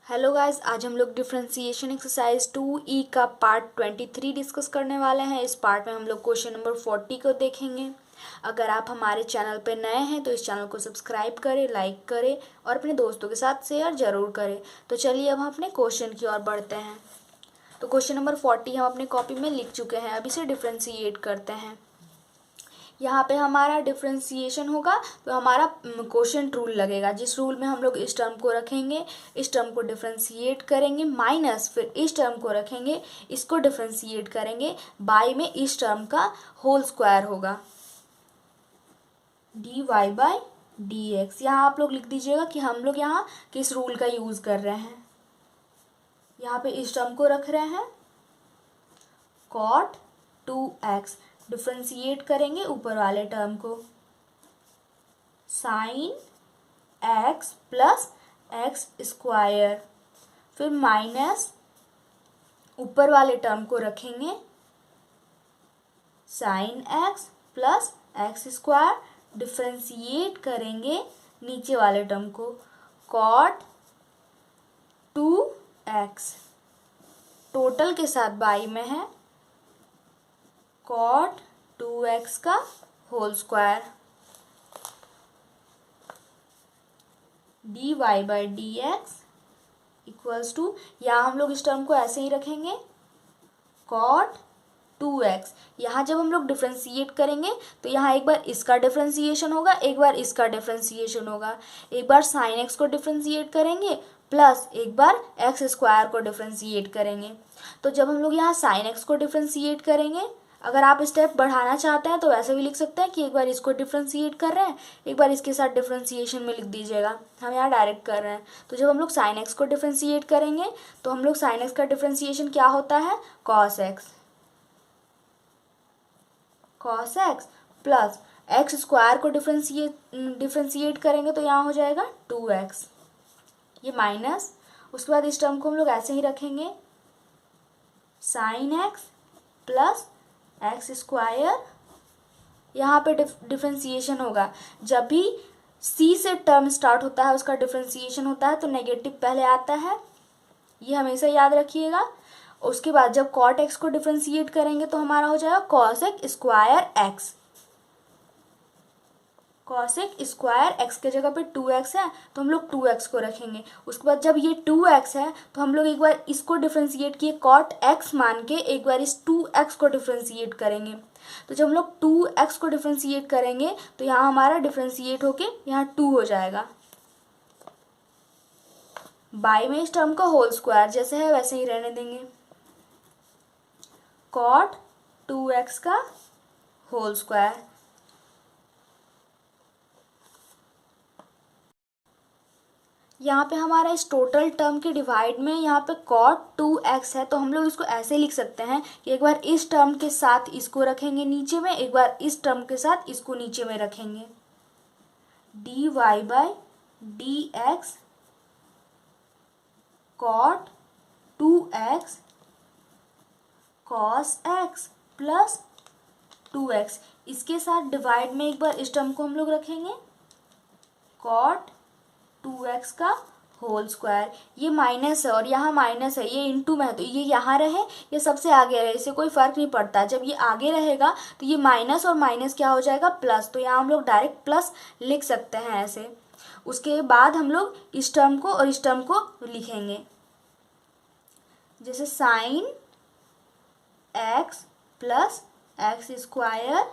Hello guys, आज हम लोग डिफरेंशिएशन एक्सरसाइज 2E का पार्ट 23 डिस्कस करने वाले हैं। इस पार्ट में हम लोग क्वेश्चन नंबर 40 को देखेंगे। अगर आप हमारे चैनल पर नए हैं तो इस चैनल को सब्सक्राइब करें, लाइक करें और अपने दोस्तों के साथ शेयर ज़रूर करें। तो चलिए अब हम अपने क्वेश्चन की ओर बढ़ते हैं। तो क्वेश्चन नंबर 40 हम अपने कॉपी में लिख चुके हैं। अब इसे डिफ्रेंशिएट करते हैं। यहाँ पे हमारा डिफ्रेंशिएशन होगा तो हमारा क्वोशंट रूल लगेगा, जिस रूल में हम लोग इस टर्म को रखेंगे, इस टर्म को डिफ्रेंशिएट करेंगे, माइनस फिर इस टर्म को रखेंगे, इसको डिफ्रेंशिएट करेंगे, बाई में इस टर्म का होल स्क्वायर होगा dy/dx। यहाँ आप लोग लिख दीजिएगा कि हम लोग यहाँ किस रूल का यूज़ कर रहे हैं। यहाँ पे इस टर्म को रख रहे हैं cot 2x, डिफ्रेंशिएट करेंगे ऊपर वाले टर्म को sin x plus x square, फिर माइनस ऊपर वाले टर्म को रखेंगे sin x plus x square, differentiate करेंगे नीचे वाले टर्म को cot 2x, टोटल के साथ बाई में है cot 2x का whole square dy/dx equals to, यहाँ हम लोग इस टर्म को ऐसे ही रखेंगे cot 2x। यहाँ जब हम लोग डिफ्रेंशिएट करेंगे तो यहाँ एक बार इसका डिफ्रेंशिएशन होगा, एक बार इसका डिफ्रेंशिएशन होगा, एक बार sin x को डिफ्रेंशिएट करेंगे प्लस एक बार एक्स स्क्वायर को डिफ्रेंशिएट करेंगे। तो जब हम लोग यहाँ sin x को डिफ्रेंशिएट करेंगे, अगर आप स्टेप बढ़ाना चाहते हैं तो वैसे भी लिख सकते हैं कि एक बार इसको डिफ्रेंशिएट कर रहे हैं, एक बार इसके साथ डिफ्रेंशिएशन में लिख दीजिएगा। हम यहाँ डायरेक्ट कर रहे हैं। तो जब हम लोग sin x को डिफ्रेंशिएट करेंगे तो हम लोग sin x का डिफ्रेंशिएशन क्या होता है cos x plus x square को डिफ्रेंशिएट करेंगे तो यहाँ हो जाएगा 2x, ये माइनस, उसके बाद इस टर्म को हम लोग ऐसे ही रखेंगे sin x plus x square. यहाँ पे डिफ्रेंशिएशन होगा, जब भी c से टर्म स्टार्ट होता है उसका डिफ्रेंशिएशन होता है तो नेगेटिव पहले आता है, ये हमेशा याद रखिएगा। उसके बाद जब cot x को डिफ्रेंशिएट करेंगे तो हमारा हो जाएगा cos x square x, cos x square x के जगह पे 2x है तो हम लोग 2x को रखेंगे। उसके बाद जब ये 2x है तो हम लोग एक बार इसको डिफ्रेंशिएट किए cot x मान के, एक बार इस 2x को डिफ्रेंशिएट करेंगे। तो जब हम लोग 2x को डिफ्रेंशिएट करेंगे तो यहाँ हमारा डिफ्रेंशिएट होके यहाँ 2 हो जाएगा, बाई में इस टर्म का होल स्क्वायर जैसे है वैसे ही रहने देंगे, cot 2x का होल स्क्वायर। यहाँ पे हमारा इस टोटल टर्म के डिवाइड में यहाँ पे cot 2x है तो हम लोग इसको ऐसे लिख सकते हैं कि एक बार इस टर्म के साथ इसको रखेंगे नीचे में, एक बार इस टर्म के साथ इसको नीचे में रखेंगे dy/dx cot 2x cos x plus 2x, इसके साथ डिवाइड में एक बार इस टर्म को हम लोग रखेंगे cot 2x का होल स्क्वायर। ये माइनस है और यहाँ माइनस है, ये इनटू में है तो ये यहाँ रहे, ये सबसे आगे रहे, इससे कोई फ़र्क नहीं पड़ता। जब ये आगे रहेगा तो ये माइनस और माइनस क्या हो जाएगा प्लस, तो यहाँ हम लोग डायरेक्ट प्लस लिख सकते हैं ऐसे। उसके बाद हम लोग इस टर्म को और इस टर्म को लिखेंगे, जैसे sin x plus x square,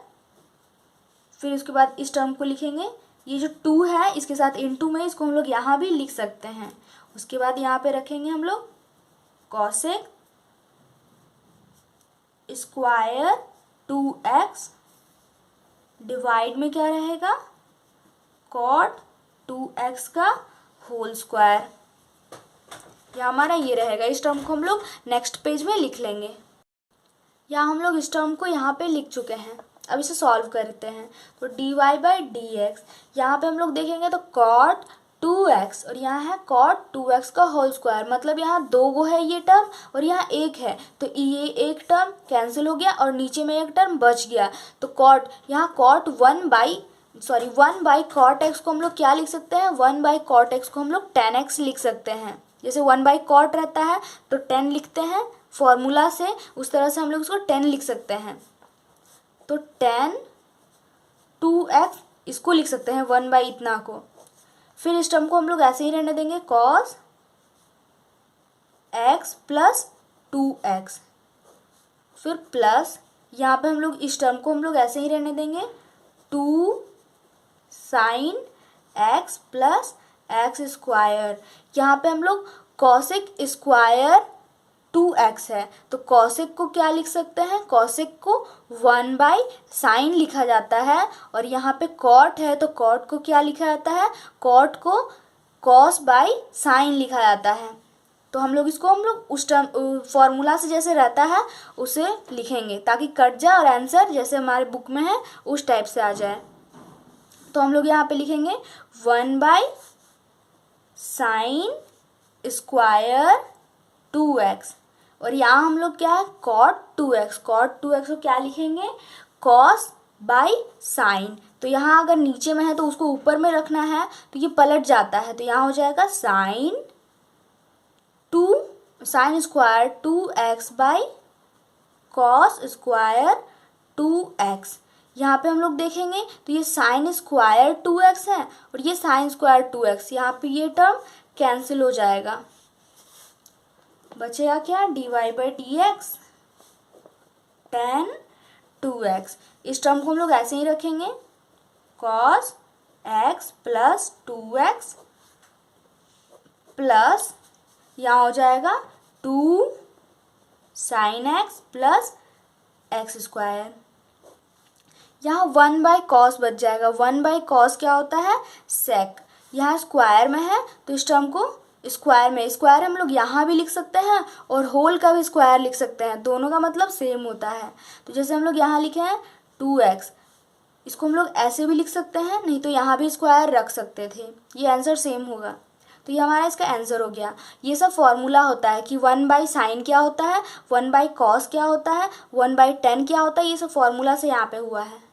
फिर उसके बाद इस टर्म को लिखेंगे, ये जो 2 है इसके साथ इनटू में, इसको हम लोग यहाँ भी लिख सकते हैं। उसके बाद यहाँ पे रखेंगे हम लोग cos स्क्वायर 2x, डिवाइड में क्या रहेगा cot 2x का होल स्क्वायर, यह हमारा ये रहेगा। इस टर्म को हम लोग नेक्स्ट पेज में लिख लेंगे। यहाँ हम लोग इस टर्म को यहाँ पे लिख चुके हैं, अब इसे सॉल्व करते हैं। तो dy/dx, यहाँ पे हम लोग देखेंगे तो cot 2x और यहाँ है cot 2x का होल स्क्वायर, मतलब यहाँ 2 गो है ये टर्म और यहाँ 1 है तो ये एक टर्म कैंसिल हो गया और नीचे में एक टर्म बच गया। तो cot, यहाँ cot 1/, सॉरी 1/cot x को हम लोग क्या लिख सकते हैं, 1/cot x को हम लोग tan x लिख सकते हैं। जैसे 1/cot रहता है तो 10 लिखते हैं फॉर्मूला से, उस तरह से हम लोग इसको 10 लिख सकते हैं। तो tan 2x इसको लिख सकते हैं 1/ इतना को। फिर इस टर्म को हम लोग ऐसे ही रहने देंगे cos x प्लस 2x। फिर प्लस यहाँ पे हम लोग इस टर्म को हम लोग ऐसे ही रहने देंगे 2 sin x plus x square. यहाँ पे हम लोग कॉसेक स्क्वायर 2x है तो कॉसेक को क्या लिख सकते हैं, कॉसेक को 1/sin लिखा जाता है। और यहाँ पे कॉट है तो कॉट को क्या लिखा जाता है, कॉट को cos/sin लिखा जाता है। तो हम लोग इसको हम लोग उस टर्म फॉर्मूला से जैसे रहता है उसे लिखेंगे ताकि कट जाए और आंसर जैसे हमारे बुक में है उस टाइप से आ जाए। तो हम लोग यहाँ पे लिखेंगे 1/sin स्क्वायर 2x और यहाँ हम लोग क्या है cot 2x को क्या लिखेंगे cos/sin। तो यहाँ अगर नीचे में है तो उसको ऊपर में रखना है तो ये पलट जाता है, तो यहाँ हो जाएगा sin square 2x by cos square 2x। यहाँ पे हम लोग देखेंगे तो ये sin स्क्वायर 2x है और ये sin स्क्वायर 2x, यहाँ पे ये टर्म कैंसिल हो जाएगा। बचेगा क्या dy/dx tan 2x। इस टर्म को हम लोग ऐसे ही रखेंगे cos x plus 2x plus यहाँ हो जाएगा 2 sin x plus x square. यहाँ 1/cos बच जाएगा। 1/cos क्या होता है sec, यहाँ स्क्वायर में है तो इस टर्म को स्क्वायर हम लोग यहाँ भी लिख सकते हैं और होल का भी स्क्वायर लिख सकते हैं, दोनों का मतलब सेम होता है। तो जैसे हम लोग यहाँ लिखे हैं 2x, इसको हम लोग ऐसे भी लिख सकते हैं, नहीं तो यहाँ भी स्क्वायर रख सकते थे, ये आंसर सेम होगा। तो ये हमारा इसका आंसर हो गया। ये सब फॉर्मूला होता है कि 1/sin क्या होता है, 1/cos क्या होता है, 1/tan क्या होता है, ये सब फॉर्मूला से यहाँ पे हुआ है।